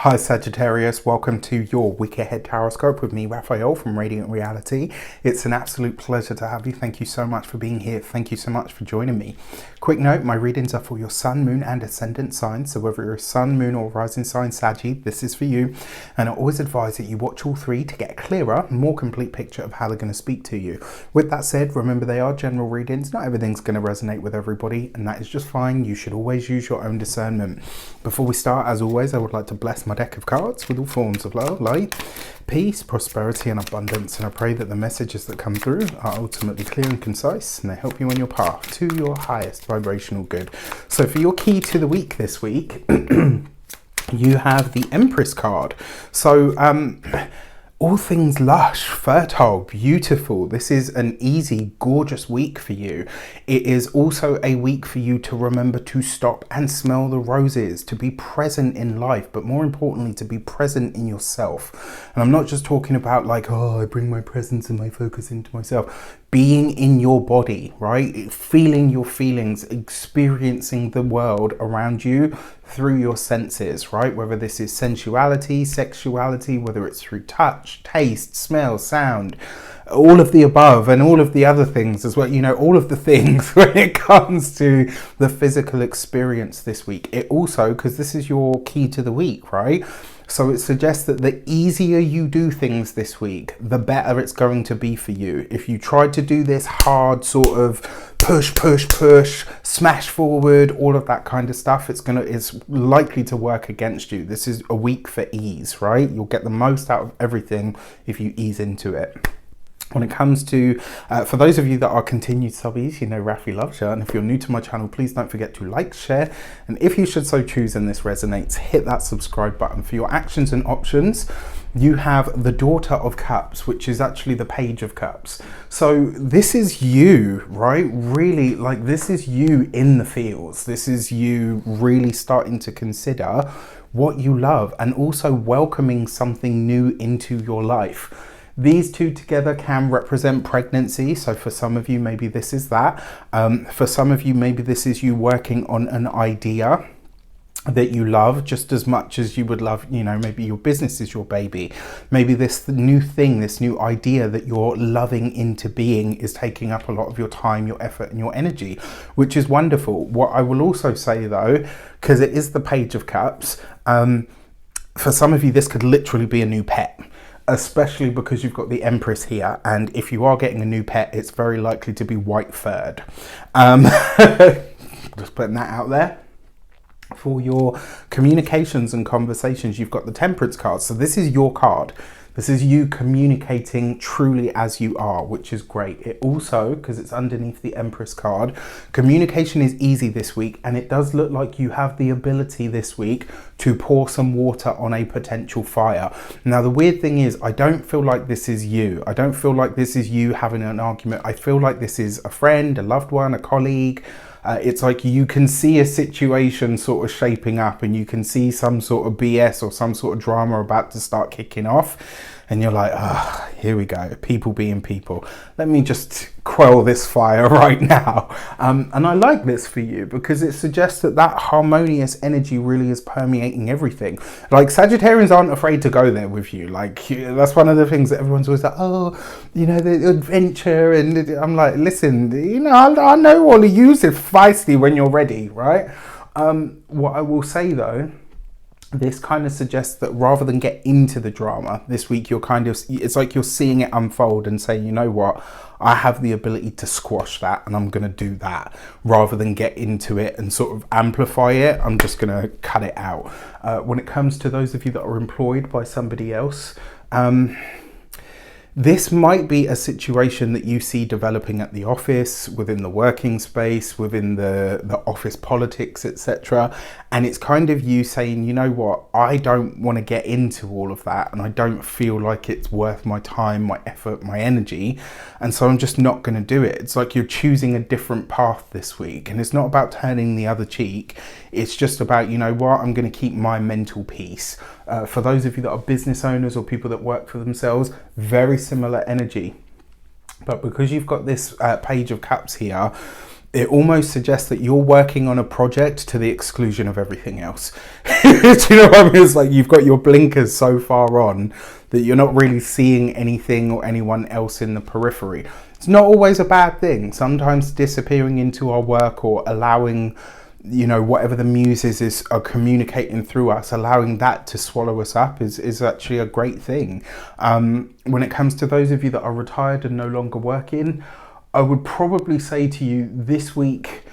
Hi Sagittarius, welcome to your week ahead tarot with me, Raphael from Radiant Reality. It's an absolute pleasure to have you. Thank you so much for being here. Thank you so much for joining me. Quick note, my readings are for your sun, moon and ascendant signs. So whether you're a sun, moon or rising sign Saggy, this is for you. And I always advise that you watch all three to get a clearer, more complete picture of how they're going to speak to you. With that said, remember they are general readings. Not everything's going to resonate with everybody, and that is just fine. You should always use your own discernment. Before we start, as always, I would like to bless my deck of cards with all forms of love, light, peace, prosperity and abundance, and I pray that the messages that come through are ultimately clear and concise and they help you on your path to your highest vibrational good. So for your key to the week this week, you have the Empress card. So all things lush, fertile, beautiful. This is an easy, gorgeous week for you. It is also a week for you to remember to stop and smell the roses, to be present in life, but more importantly, to be present in yourself. And I'm not just talking about like, oh, I bring my presence and my focus into myself. Being in your body, right? Feeling your feelings, experiencing the world around you through your senses, right? Whether this is sensuality, sexuality, whether it's through touch, taste, smell, sound, all of the above and all of the other things as well, you know, all of the things when it comes to the physical experience this week. It also, because this is your key to the week, right? So it suggests that the easier you do things this week, the better it's going to be for you. If you try to do this hard sort of push, smash forward, all of that kind of stuff, it's likely to work against you. This is a week for ease, right? You'll get the most out of everything if you ease into it. When it comes to, for those of you that are continued subbies, you know Rafi loves you, and if you're new to my channel, please don't forget to like, share, and if you should so choose and this resonates, hit that subscribe button. For your actions and options, you have the Daughter of Cups, which is actually the Page of Cups. So this is you, right? Really, like this is you in the fields. This is you really starting to consider what you love and also welcoming something new into your life. These two together can represent pregnancy. So for some of you, maybe this is that. For some of you, maybe this is you working on an idea that you love just as much as you would love, you know, maybe your business is your baby. Maybe this new thing, this new idea that you're loving into being is taking up a lot of your time, your effort and your energy, which is wonderful. What I will also say though, because it is the Page of Cups, for some of you, this could literally be a new pet. Especially because you've got the Empress here, and if you are getting a new pet, it's very likely to be white furred. Just putting that out there. For your communications and conversations, you've got the Temperance card. So this is your card. This is you communicating truly as you are, which is great. It also, because it's underneath the Empress card, communication is easy this week, and it does look like you have the ability this week to pour some water on a potential fire. Now, the weird thing is, I don't feel like this is you. I don't feel like this is you having an argument. I feel like this is a friend, a loved one, a colleague. It's like you can see a situation sort of shaping up and you can see some sort of BS or some sort of drama about to start kicking off. And you're like, ah, here we go. People being people. Let me just quell this fire right now. And I like this for you because it suggests that that harmonious energy really is permeating everything. Like Sagittarians aren't afraid to go there with you. Like that's one of the things that everyone's always like, oh, you know, the adventure. And I'm like, listen, you know, I know all of you is feisty when you're ready, right? What I will say though, this kind of suggests that rather than get into the drama this week, you're kind of, it's like you're seeing it unfold and saying, you know what, I have the ability to squash that and I'm going to do that rather than get into it and sort of amplify it. I'm just going to cut it out. When it comes to those of you that are employed by somebody else, this might be a situation that you see developing at the office, within the working space, within the office politics, etc. And it's kind of you saying, you know what, I don't want to get into all of that and I don't feel like it's worth my time, my effort, my energy. And so I'm just not going to do it. It's like you're choosing a different path this week. And it's not about turning the other cheek. It's just about, you know what, I'm going to keep my mental peace. For those of you that are business owners or people that work for themselves, very similar energy. But because you've got this Page of Cups here, it almost suggests that you're working on a project to the exclusion of everything else. Do you know what I mean? It's like you've got your blinkers so far on that you're not really seeing anything or anyone else in the periphery. It's not always a bad thing. Sometimes disappearing into our work or allowing, whatever the muses are communicating through us, allowing that to swallow us up is actually a great thing. When it comes to those of you that are retired and no longer working, I would probably say to you this week,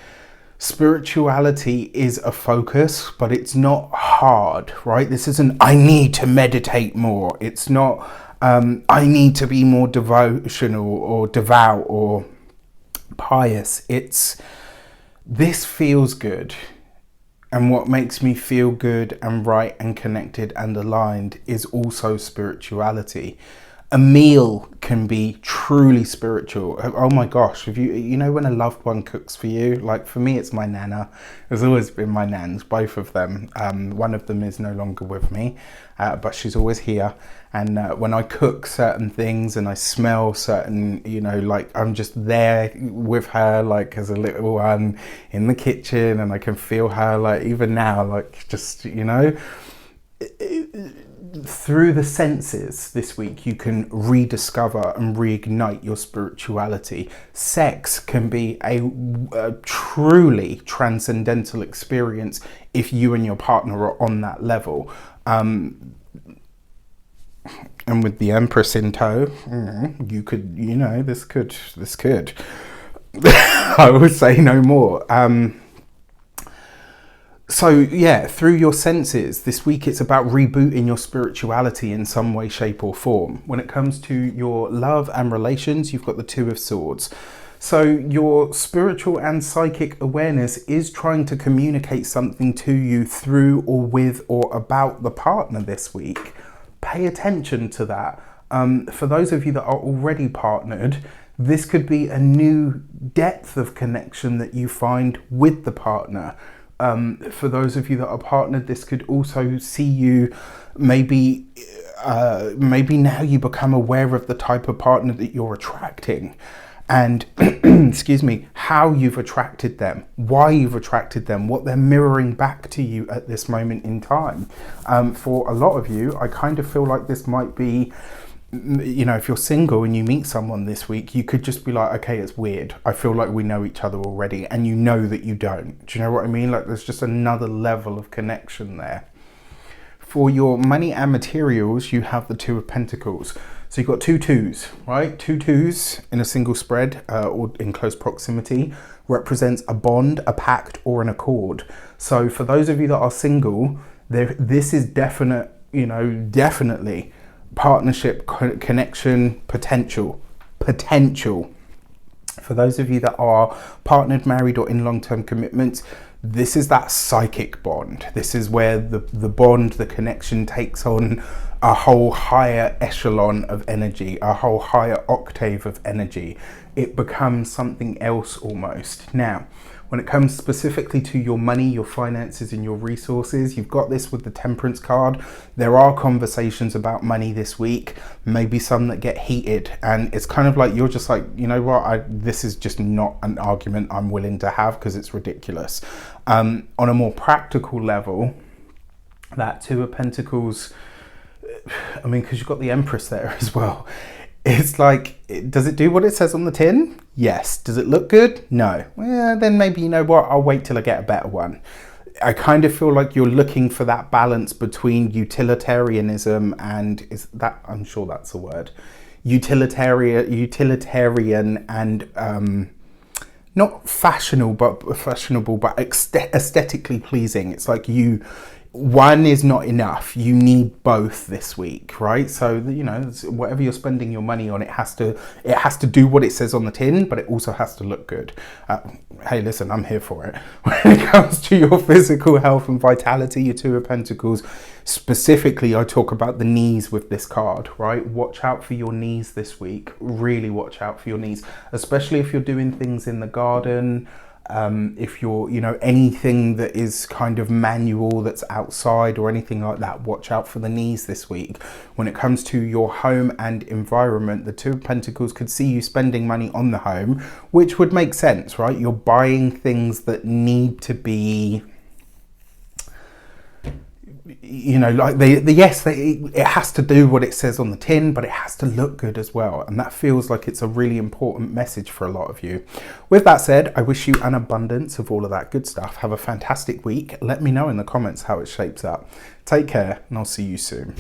spirituality is a focus, but it's not hard, right? This isn't, I need to meditate more. It's not, I need to be more devotional or devout or pious. It's, this feels good. And what makes me feel good and right and connected and aligned is also spirituality. A meal can be truly spiritual. Oh my gosh, if you know when a loved one cooks for you, like for me it's my nana. It's always been my nans, both of them. One of them is no longer with me, but she's always here. And when I cook certain things and I smell certain, like I'm just there with her, like as a little one in the kitchen, and I can feel her, like even now, like just, through the senses this week, you can rediscover and reignite your spirituality. Sex can be a truly transcendental experience if you and your partner are on that level. And with the Empress in tow, you could, this could. I would say no more. So yeah, through your senses, this week it's about rebooting your spirituality in some way, shape or form. When it comes to your love and relations, you've got the Two of Swords. So your spiritual and psychic awareness is trying to communicate something to you through or with or about the partner this week. Pay attention to that. For those of you that are already partnered, this could be a new depth of connection that you find with the partner. For those of you that are partnered, this could also see you maybe now you become aware of the type of partner that you're attracting and excuse me, how you've attracted them, why you've attracted them, what they're mirroring back to you at this moment in time. For a lot of you, I kind of feel like this might be, if you're single and you meet someone this week, you could just be like, okay, it's weird. I feel like we know each other already, and you know that you don't. Do you know what I mean? Like there's just another level of connection there. For your money and materials, you have the Two of Pentacles. So you've got two twos, right? Two twos in a single spread or in close proximity represents a bond, a pact, or an accord. So for those of you that are single, this is definitely partnership, connection, potential. For those of you that are partnered, married, or in long-term commitments, this is that psychic bond. This is where the bond, the connection takes on a whole higher echelon of energy, a whole higher octave of energy. It becomes something else almost. Now, when it comes specifically to your money, your finances, and your resources, you've got this with the Temperance card. There are conversations about money this week, maybe some that get heated, and it's kind of like you're just like, you know what, this is just not an argument I'm willing to have because it's ridiculous. On a more practical level, that Two of Pentacles, I mean, because you've got the Empress there as well. It's like, does it do what it says on the tin? Yes. Does it look good? No. Well, then maybe, you know what, I'll wait till I get a better one. I kind of feel like you're looking for that balance between utilitarianism and, I'm sure that's a word, utilitarian and not fashionable, but aesthetically pleasing. It's like one is not enough. You need both this week, right? So, whatever you're spending your money on, it has to do what it says on the tin, but it also has to look good. Hey, listen, I'm here for it. When it comes to your physical health and vitality, your Two of Pentacles, specifically, I talk about the knees with this card, right? Watch out for your knees this week. Really watch out for your knees, especially if you're doing things in the garden. If you're, anything that is kind of manual that's outside or anything like that, watch out for the knees this week. When it comes to your home and environment, the Two of Pentacles could see you spending money on the home, which would make sense, right? You're buying things that need to be you know, like it has to do what it says on the tin, but it has to look good as well. And that feels like it's a really important message for a lot of you. With that said, I wish you an abundance of all of that good stuff. Have a fantastic week. Let me know in the comments how it shapes up. Take care, and I'll see you soon.